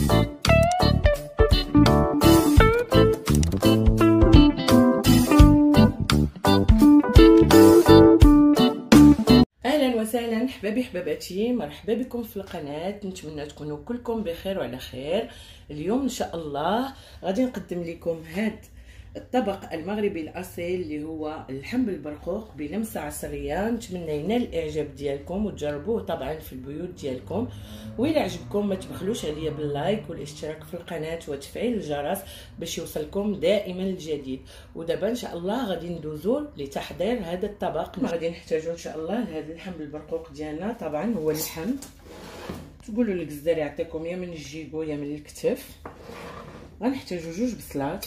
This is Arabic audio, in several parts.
اهلا وسهلا حبابي حباباتي، مرحبا بكم في القناه. نتمنى تكونوا كلكم بخير وعلى خير. اليوم ان شاء الله غادي نقدم لكم هاد الطبق المغربي الاصيل اللي هو اللحم بالبرقوق بلمسه عصريه. نتمنى ينال الاعجاب ديالكم وتجربوه طبعا في البيوت ديالكم، والى عجبكم ما تبخلوش عليا باللايك والاشتراك في القناه وتفعيل الجرس باش يوصلكم دائما الجديد. ودابا ان شاء الله غادي ندوزو لتحضير هذا الطبق. غادي نحتاجو ان شاء الله لهذا اللحم بالبرقوق ديالنا. طبعا هو اللحم تقولوا الكزدار يعطيكم يا من الجيبو يا من الكتف. غنحتاجو 2 بصلات،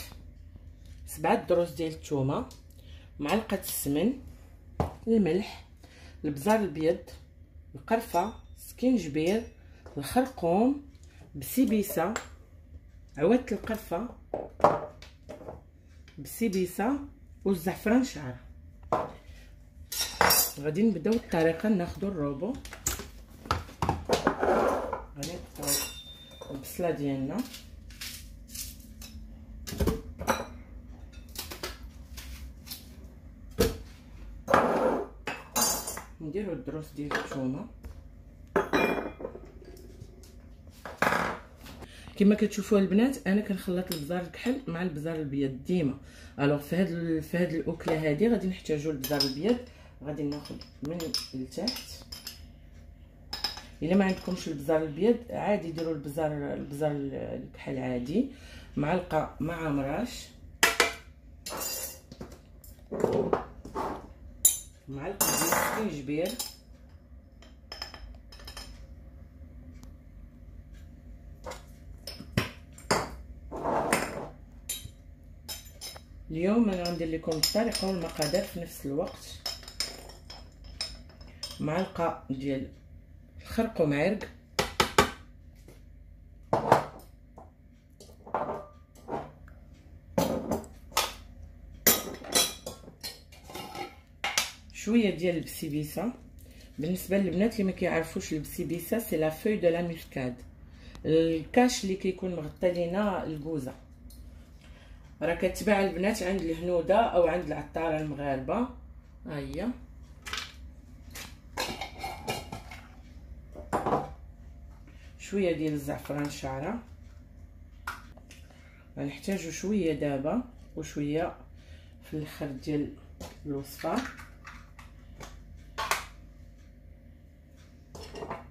7 دروس ديال الثومه، معلقه السمن، الملح، البزار الابيض، القرفه، سكينجبير، الخرقوم، بسيبيسه، عواد القرفه، بسيبيسه والزعفران شعر. غادي نبداو الطريقه. ناخذ الروبو، غادي نقطعو البصله ديالنا، نديرو الدروس ديال الثومه كما كتشوفوا البنات. انا كنخلط البزار الكحل مع البزار الابيض ديما. الوغ في هاد الاكله هذه غادي نحتاجوا البزار الابيض. غادي ناخذ من التحت. الا ما عندكمش البزار الابيض عادي ديروا البزار الكحل عادي. معلقه مع مراش، معلقه ديال السكينجبير، اليوم انا غندير لكم الطريقه والمقادير في نفس الوقت. معلقه ديال الخرقوم عرق، شويه ديال البسيبيسه. بالنسبه للبنات اللي ما كيعرفوش البسيبيسه سي لا فوي دو لا موسكاد، الكاش اللي كيكون مغطى لينا الكوزه. راه كتباع البنات عند الهنوده او عند العطاره المغاربه. ها هي شويه ديال الزعفران شعره. غنحتاجو شويه دابا وشويه في الاخر ديال الوصفه.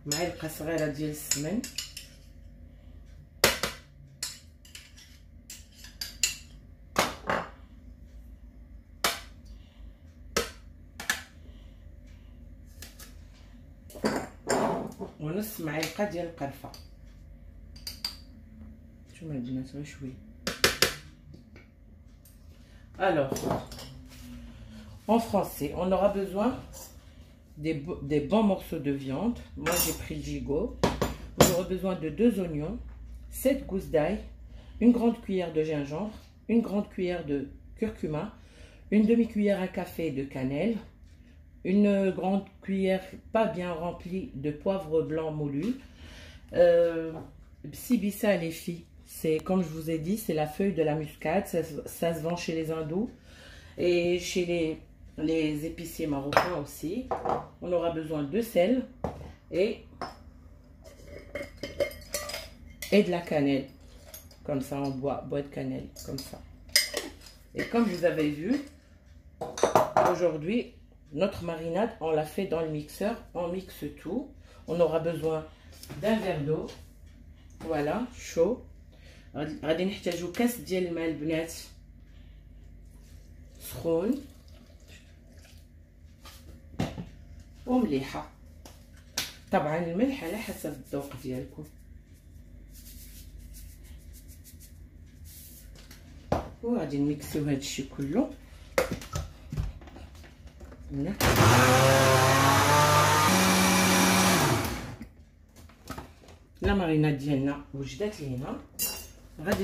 معلقه صغيره ديال السمن، ونص معلقه ديال القرفه. نتوما البنات غير شويه. Alors, en français, on aura besoin des bons morceaux de viande. Moi, j'ai pris le gigot. On aura besoin de 2 oignons, 7 gousses d'ail, une grande cuillère de gingembre, une grande cuillère de curcuma, une demi-cuillère à café de cannelle, une grande cuillère pas bien remplie de poivre blanc moulu. Bsibissa les filles, c'est comme je vous ai dit, c'est la feuille de la muscade. Ça se vend chez les hindous et chez les épiciers marocains aussi. On aura besoin de sel et de la cannelle, comme ça, on boit de cannelle comme ça. Et comme vous avez vu, aujourd'hui notre marinade on l'a fait dans le mixeur. On mixe tout. On aura besoin d'un verre d'eau, voilà, chaud. غادي نحتاجو كاس ديال الماء البنات سخون ومليحه. طبعا الملح على حسب الذوق ديالكم. وغادي نميكسيو هادشي كله. لا ماريناد ديالنا وجدات لينا. غادي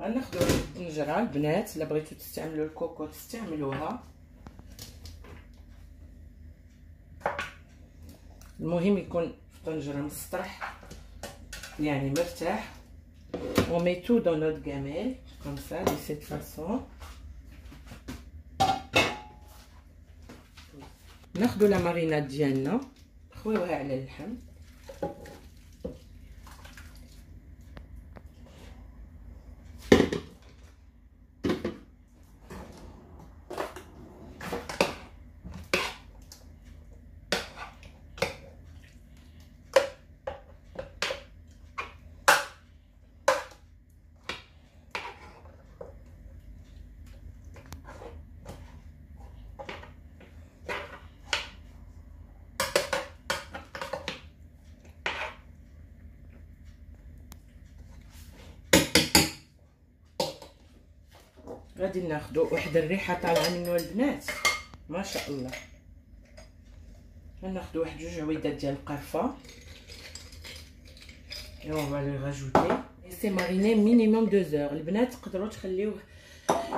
غناخدو الطنجره البنات. الا بغيتو تستعملوا الكوكو تستعملوها، المهم يكون في طنجره مسطح يعني مرتاح. on met tout dans notre gamelle comme ça de cette façon. ناخذ لا ماريناد ديالنا نخويوها على اللحم. غادي ناخذوا واحد الريحه طالعه منه البنات ما شاء الله. غناخذوا واحد جوج عويدات ديال القرفه et on va le rajouter. سي ماريني مينيموم 2 heures. البنات تقدروا تخليوه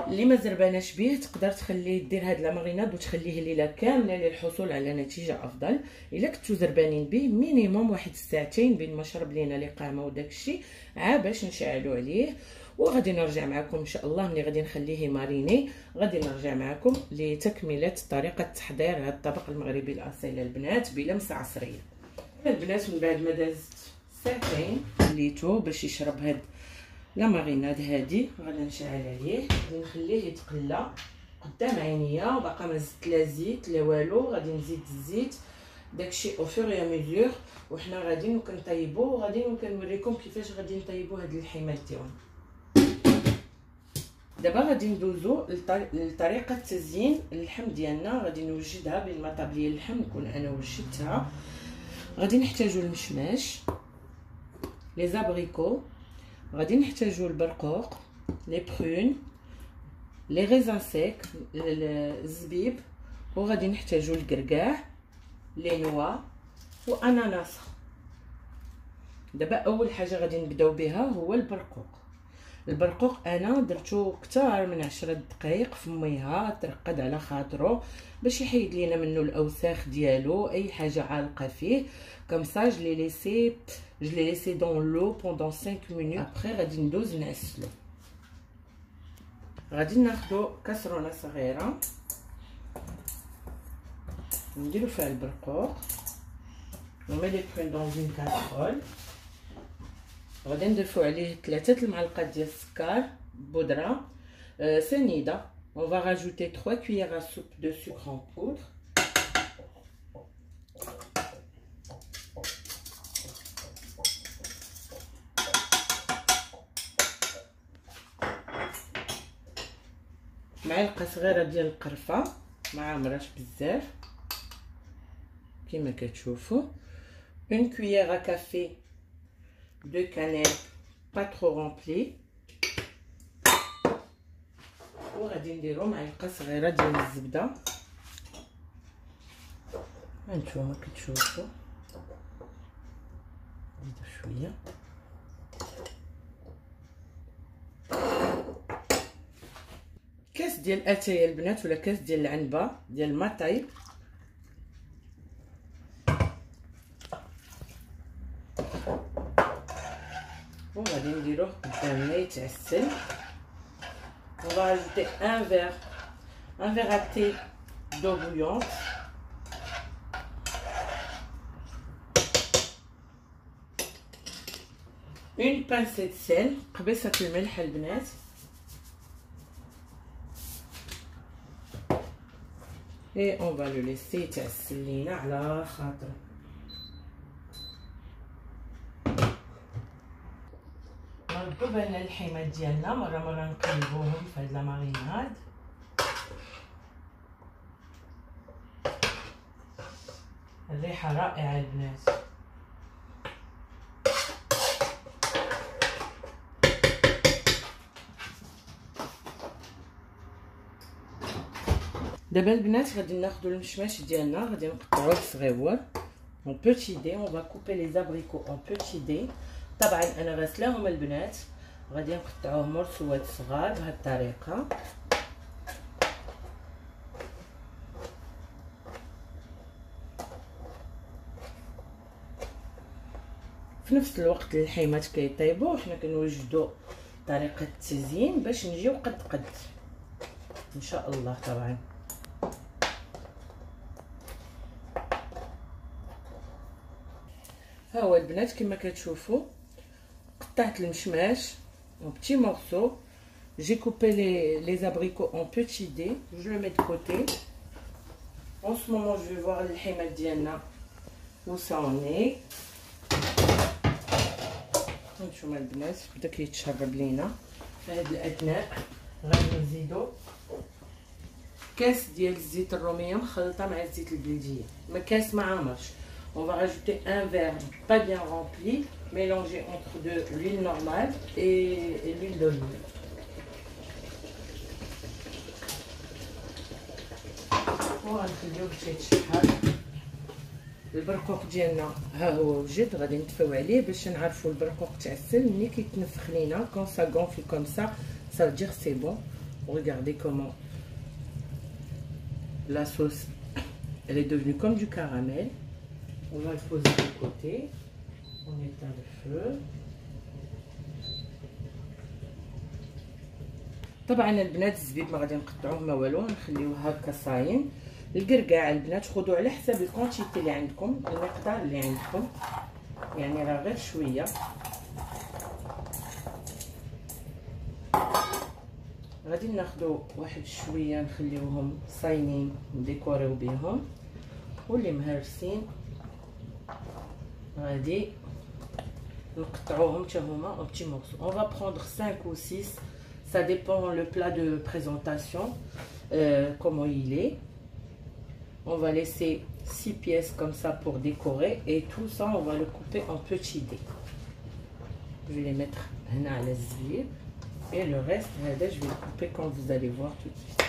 اللي ما زرباناش به تقدر تخليه دير هاد لا ماريناد وتخليه ليله كامله للحصول على نتيجه افضل. الا كنتو زربانين به مينيموم واحد الساعتين بين ما شرب لينا الاقامه وداكشي عا باش نشعلوا عليه. وغادي نرجع معكم ان شاء الله ملي غادي نخليه ماريني. غادي نرجع معكم لتكمله طريقه تحضير هذا الطبق المغربي الاصيل البنات بلمسه عصريه. البنات من بعد ما دازت ساعتين خليته باش يشرب هاد لا ماريناد هادي غادي نشعل عليه. غادي نخليه يتقلى قدام عينيا وباقا ما زدت لا زيت لا والو. غادي نزيد الزيت داكشي او فور اي ميزور وحنا غادي كنطيبوه وغادي كنوريكم كيفاش غادي نطيبوا هاد الحمات ديالنا. دابا غادي ندوزو لطريقه تزيين اللحم ديالنا. غادي نوجدها بين ما طابليه اللحم نكون انا وجدتها. غادي نحتاجو المشماش لي زابريكو. غادي نحتاجو البرقوق لي برون لي غيزان سيك الزبيب. وغادي نحتاجو الكركاع لي نوا واناناس. دابا اول حاجه غادي نبداو بها هو البرقوق. البرقوق انا درتو كتار من 10 دقائق في ميها ترقد على خاطرو باش يحيد لينا منه الاوساخ ديالو اي حاجه عالقه فيه. كم سا جو لي ليسي دون لو بوندون 5 مينوت. ابري غادي ندوز نعسلو. غادي ناخدو كاسرونه صغيره نديرو فيها البرقوق ومي لي برين دون اون كاسرول. غادي نضيفو عليه 3 المعلقات ديال السكر بودره سنيده. on va rajouter 3 cuillères à soupe de sucre en poudre. معلقه صغيره ديال القرفه ما عامراش بزاف كما كتشوفوا. une cuillère à café de cannelle pas trop remplie. وغادي نديرو معلقه صغيره ديال الزبده هانتوما كتشوفوا. نزيدو شويه. كاس ديال اتاي البنات ولا كاس ديال العنبه ديال ماطاي. وغادي نديروه قدامنا يتعسل. on va ajouter un verre à thé d'eau bouillante. une pincée de sel قبيصه الملح البنات. et on va le laisser يتعسل لينا على خاطر. نردو بالنا الحمات ديالنا مره نقلبوهم في هاد لا ماريناد. الريحه رائعه البنات. دابا البنات غادي ناخذوا المشماش ديالنا غادي نقطعوه صغيور en petit dés. on va couper les abricots en petit dés. طبعا انا غسلاهم البنات غادي نقطعوهم مرسوات صغار بهذه الطريقه. في نفس الوقت الحيمات كيطيبوا وحنا كنوجدوا طريقه التزيين باش نجيو قد ان شاء الله. طبعا ها هو البنات كما كتشوفوا قطعت المشماش en petits morceaux. J'ai coupé les abricots en petits dés. Je le mets de côté. En ce moment, je vais voir الحيمة ديالنا où ça en est. نشوفوا البنات بدا كيتشرب لينا. في هذا الأثناء غادي نزيدو كاس ديال الزيت الرومية مخلطة مع الزيت البلدية. ما كاس ما عامرش. On va rajouter un verre pas bien rempli, mélangé entre de l'huile normale et l'huile d'olive. وغنخليوه باش يتشحر. البرقوق ديالنا ها هو وجد، غادي نطفيو عليه باش نعرفوا البرقوق تعسل. ملي كيتنفخ لينا كون سا غونفل كوم سا ça veut dire c'est bon. Regardez comment la sauce elle est devenue comme du caramel. On va le poser de côté. On éteint le feu. طبعا البنات الزبيب ما غادي نقطعوه ما والو، نخليوه هكا صاين. الكركاع البنات خذوا على حساب الكونتيتي اللي عندكم، المقدار اللي عندكم، يعني راه غير شويه. غادي ناخذوا واحد شويه نخليوهم صاينين نديكوريو بهم، واللي مهرسين غادي نقطعوهم حتى هما en petits morceaux. On va prendre 5 ou 6, ça dépend le plat de présentation, comment il est. On va laisser 6 pièces comme ça pour décorer, et tout ça on va le couper en petits dés. Je vais les mettre هنا على الزبيب, et le reste هذا je vais le couper quand vous allez voir tout de suite.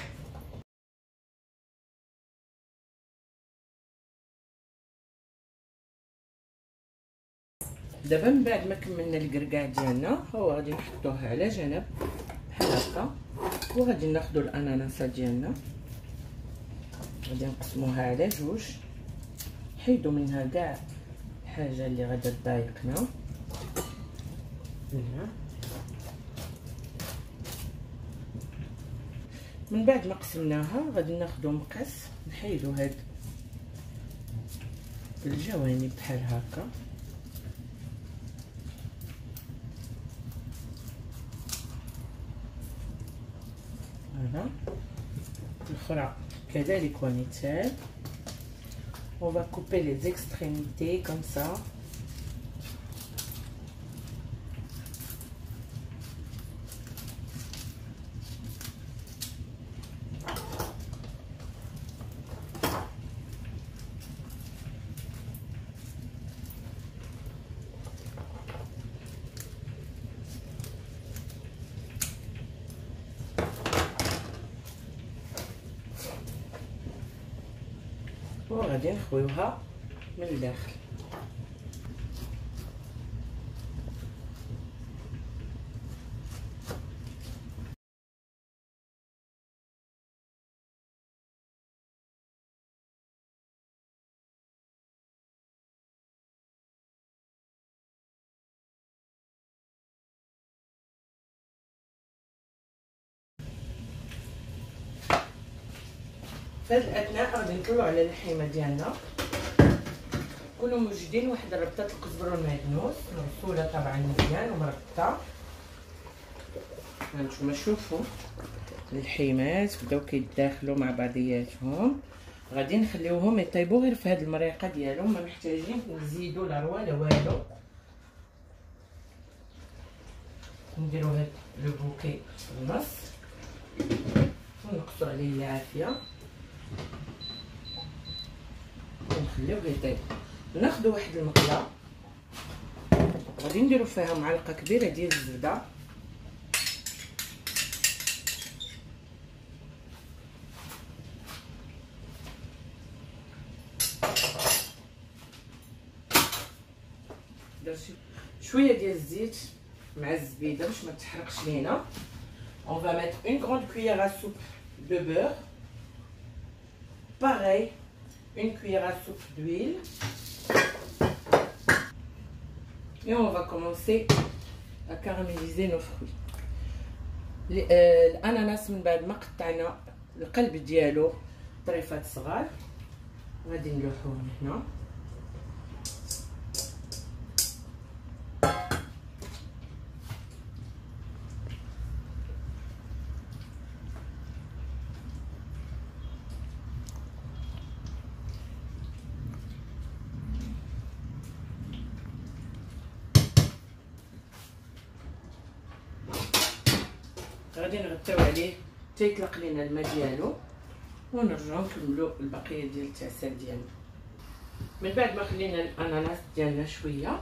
دابا من بعد ما كملنا الكركاع ديالنا هو غادي نحطوه على جنب بحال هكا، وغادي ناخذوا الاناناسه ديالنا غادي نقسموها على جوج، نحيدوا منها كاع الحاجه اللي غادا تضايقنا. من بعد ما قسمناها غادي ناخذوا مقص نحيدوا هاد الجوانب بحال هكا. الأخرى كذلك ونتال. On va couper les extrémités comme ça. وغادي نخويوها من الداخل. في هذا الاثناء غادي نطلعوا على اللحيمه ديالنا. كونوا موجدين واحد ربطه القزبر والمعدنوس مغسوله طبعا مزيان ومربطه. هانتوما شوفوا الحيمات بداو كيتداخلوا مع بعضياتهم. غادي نخليوهم يطيبوا غير في هذه المريقه ديالهم، ما محتاجين نزيدوا لا روا لا والو. نديروا هاد لو بوكي في النص ونقصوا عليه العافيه ونخليوه يطيب. ناخذوا واحد المقله غادي نديروا فيها معلقه كبيره ديال الزبده، شويه ديال الزيت مع الزبيده باش ما تحرقش لينا. On va mettre une grande cuillère à soupe de beurre, pareil, une cuillère à soupe d'huile, Et on va commencer à caraméliser nos fruits. الاناناس من بعد ما قطعنا القلب ديالو طريفات صغار غادي نلوحوهم هنا. غادي نغطيو عليه حتى يطلق لينا الماء ديالو ونرجعو نكملو البقيه ديال التعسل ديالنا. من بعد ما خلينا الاناناس ديالنا شويه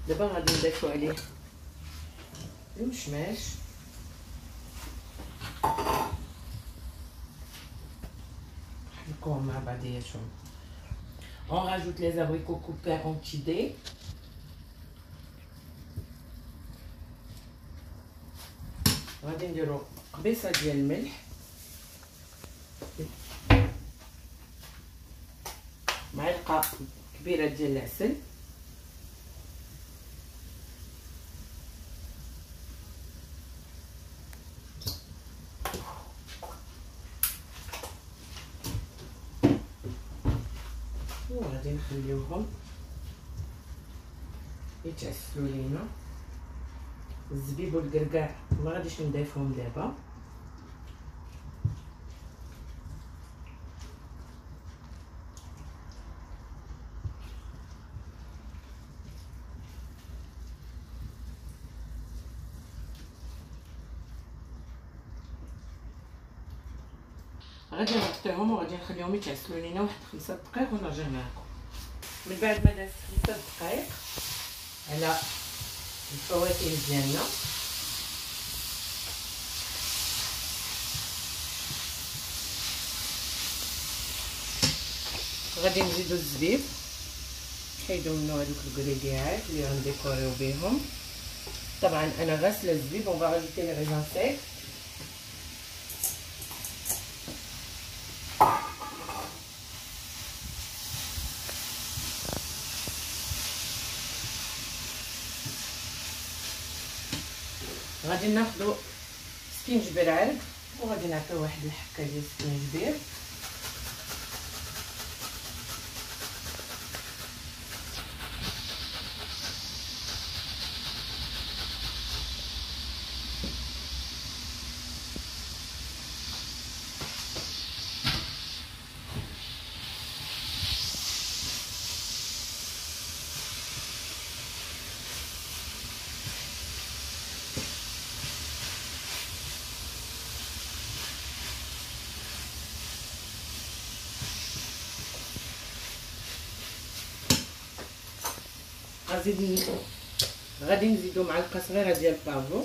دابا غادي نضيفو عليه المشماش نحركوهم مع بعضياتهم. On rajoute les abricots coupés en petits dés. غادي نديرو قبيصه ديال الملح معلقه كبيره ديال العسل وغادي نخليوهم يتعسلوا لينا. الزبيب والكركاع ما غاديش نضيفهم دابا. غادي نغطيهم وغادي نخليهم يتعسلوا لينا واحد 5 دقائق ونرجع معكم. من بعد ما دازت 5 دقائق على الفواكه ديالنا غادي نزيدو الزبيب نحيدو منو هادوك الكريديات اللي غنديكوريو بهم. طبعا انا غاسله الزبيب اون فا راجوتي لي ريزان سيك. غادي ناخدو سكينجبير عرق وغادي نعطيو واحد الحكه ديال السكينجبير. غادي نزيدو معلقه صغيره ديال البافو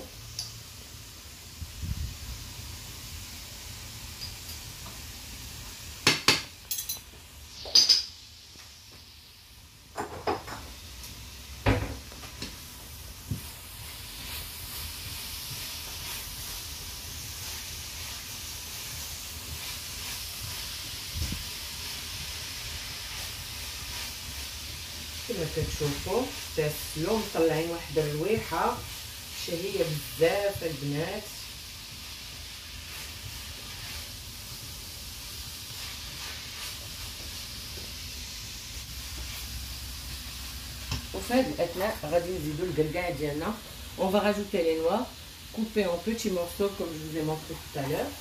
كما كتشوفوا تسلو مطلعين واحد الرويحه شهيه بزاف البنات. وفي هذه الاثناء غادي نزيدو الكركاع ديالنا. On va rajouter les noix coupées en petits morceaux comme je vous ai montré tout à l'heure.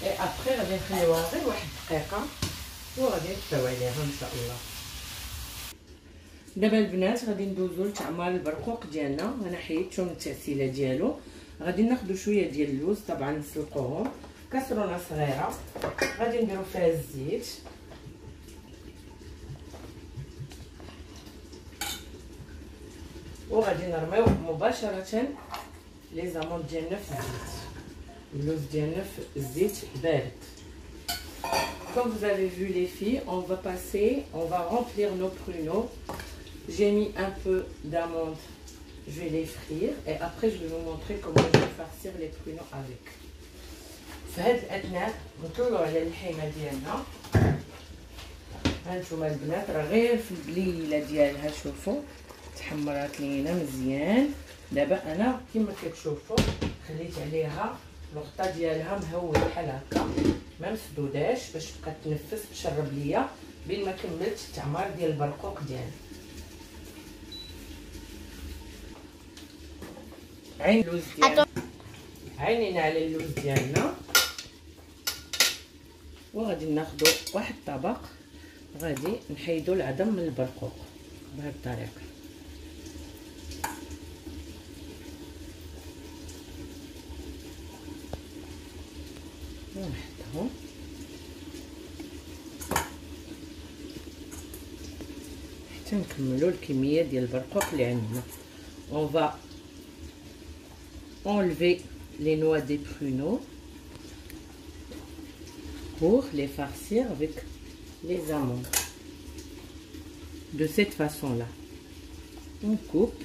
Et après غادي نخليوها غير واحد دقيقه وغادي نطفيو عليها ان شاء الله. دابا البنات غادي ندوزو لتعمار البرقوق ديالنا. انا حيدتو من التعسيله ديالو. غادي ناخدو شويه ديال اللوز طبعا نسلقوهم كاسرونه صغيره غادي نديرو فيها الزيت وغادي نرميو مباشره لي زاموند ديالنا في الزيت. اللوز ديالنا في الزيت بارد. Comme vous avez vu les filles, on va remplir nos pruneaux. J'ai mis un peu d'amandes, je vais les frire et après je vais vous montrer comment je vais farcir les pruneaux avec. في هاد الأثناء نطلعوا على اللحيمة ديالنا هانتوما البنات راه غير في البليله ديالها، شوفوا تحمرات لينا مزيان. دابا انا كما كتشوفوا خليت عليها الغطا ديالها مهول بحال هكا، ما مسدوداش باش تبقى تنفس تشرب ليا بين ما كملت التعمار ديال البرقوق ديالنا. عين اللوز ديالنا، عينينا على اللوز ديالنا. وغادي ناخذ واحد الطبق، غادي نحيدو العظم من البرقوق بهذه الطريقه. ونحطهم حتى نكملوا الكميه ديال البرقوق اللي عندنا. on va enlever les noix des pruneaux pour les farcir avec les amandes de cette façon là. On coupe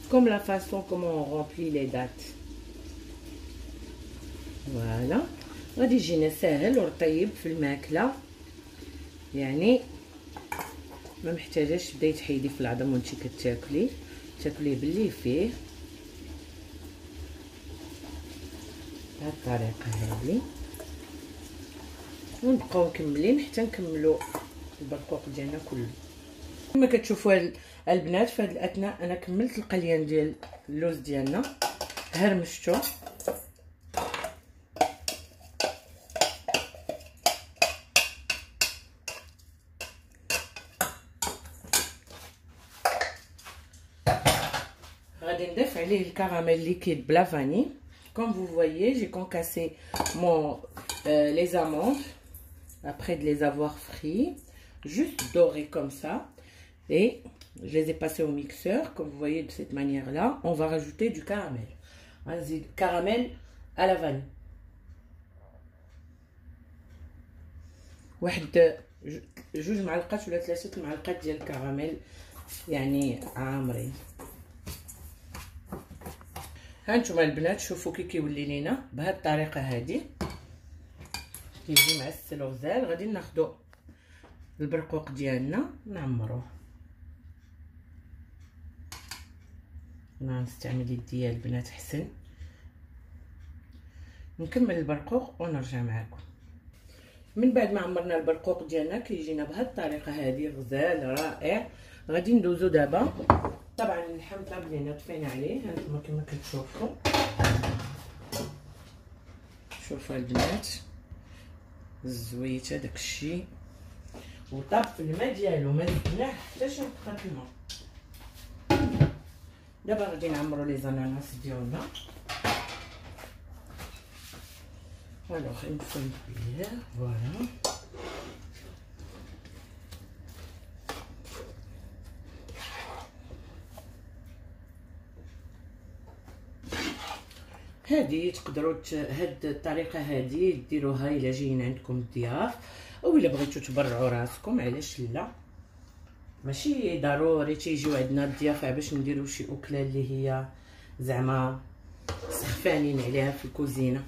comme la façon comment on remplit les dattes. Voilà. غادي يجينا ساهل ورطيب في الماكله، يعني ما محتاجاش تبداي تحيدي في العظم وانتي كتاكلي، تاكليه باللي فيه بهذه الطريقه هذه. ونبقاو مكملين حتى نكملوا البرقوق ديالنا كله. كما كتشوفوا البنات في هذه الاثناء انا كملت القليان ديال اللوز ديالنا، هرمشتو غادي نضيف عليه الكراميل ليكيد بلا فاني. Comme vous voyez, j'ai concassé les amandes après de les avoir frites, juste dorées comme ça, et je les ai passées au mixeur. Comme vous voyez de cette manière-là, on va rajouter du caramel, caramel à la vanille. واحد جوج معلقات ولا 3 معلقات ديال الكراميل يعني عامرين. هانتوما البنات شوفوا كي كيولي لينا بهذه الطريقه هذه، كيجي معسل وغزال. غادي ناخذوا البرقوق ديالنا نعمروه. انا نستعمل يدي البنات حسن. نكمل البرقوق ونرجع معكم. من بعد ما عمرنا البرقوق ديالنا كيجينا بهذه الطريقه هذه غزال رائع. غادي ندوزو دابا طبعا اللحم طابلينا طفينا عليه، هانتوما كما كتشوفوا. شوفوا البنات الزويته داكشي، وطاب في الماء ديالو ما زدناه حتى شي نقطه الماء. دابا غادي نعمروا لي زاناناس ديالنا. alors une fois une cuillère, voilà. هذه تقدروا هاد الطريقه هذه ديروها الا جايين عندكم الضياف، او الا بغيتو تبرعوا راسكم علاش لا. ماشي ضروري تيجيو عندنا الضيافه باش نديروا شي اكله اللي هي زعما سخفانين عليها في الكوزينه.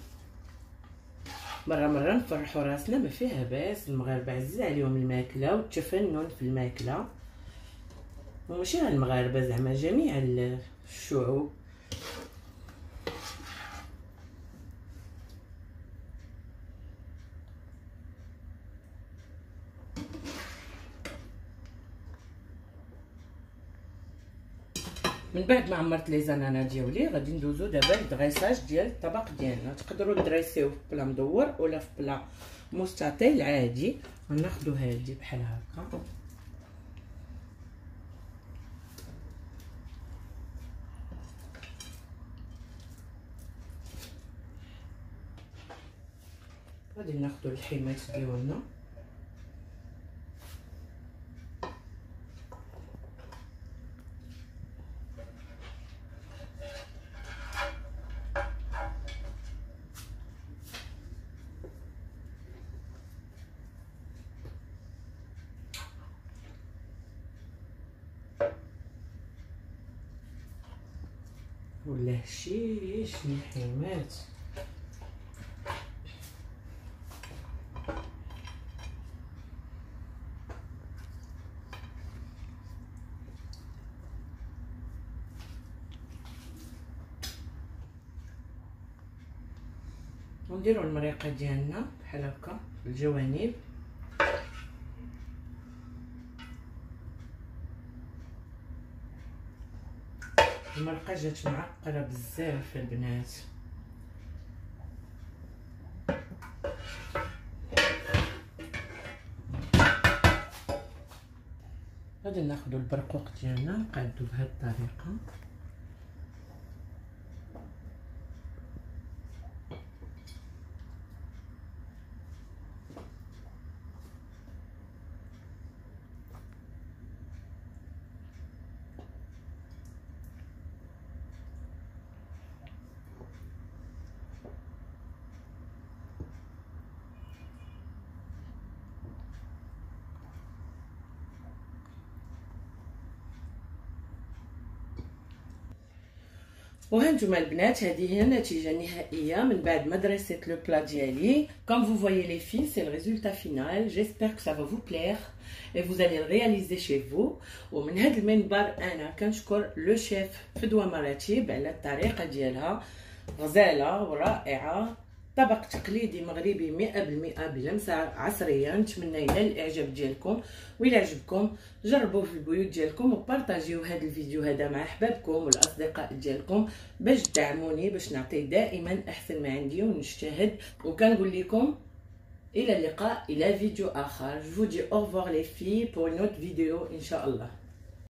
مره نفرحوا راسنا ما فيها باس. المغاربه عزيز عليهم الماكله والتفنن في الماكله، وماشي غير المغاربه زعما جميع الشعوب. من بعد ما عمرت لي زنانه ديالي غادي ندوزو دابا للدغيساج ديال الطبق ديالنا. تقدروا دريسيوه في بلا مدور ولا في بلا مستطيل عادي. غناخذوا هادي بحال هكا، غادي ناخذوا الحمات ديالنا. ولا هشيش الحمات. ونديروا المريقه ديالنا بحال هكا بالجوانب. المرقه جات معقره بزاف البنات. غادي ناخذ البرقوق ديالنا نقادو بهذه الطريقه. وهانتوما البنات هذه هي النتيجه النهائيه من بعد ما دريسيت لو بلا ديالي. Comme vous voyez les filles, c'est le résultat final. J'espère que ça va vous plaire et vous allez le réaliser chez vous. ومن هذا المنبر انا كنشكر لو شيف فدوى مراتب على الطريقه ديالها غزاله ورائعه. طبق تقليدي مغربي 100% بلمسه عصريه. نتمنى ينال الاعجاب ديالكم، وإلا عجبكم جربوه في البيوت ديالكم وبارطاجيو هذا الفيديو هذا مع احبابكم والاصدقاء ديالكم باش تدعموني، باش نعطي دائما احسن ما عندي ونجتهد. وكنقول لكم الى اللقاء الى فيديو اخر. Je vous dis au revoir les filles pour une autre vidéo ان شاء الله.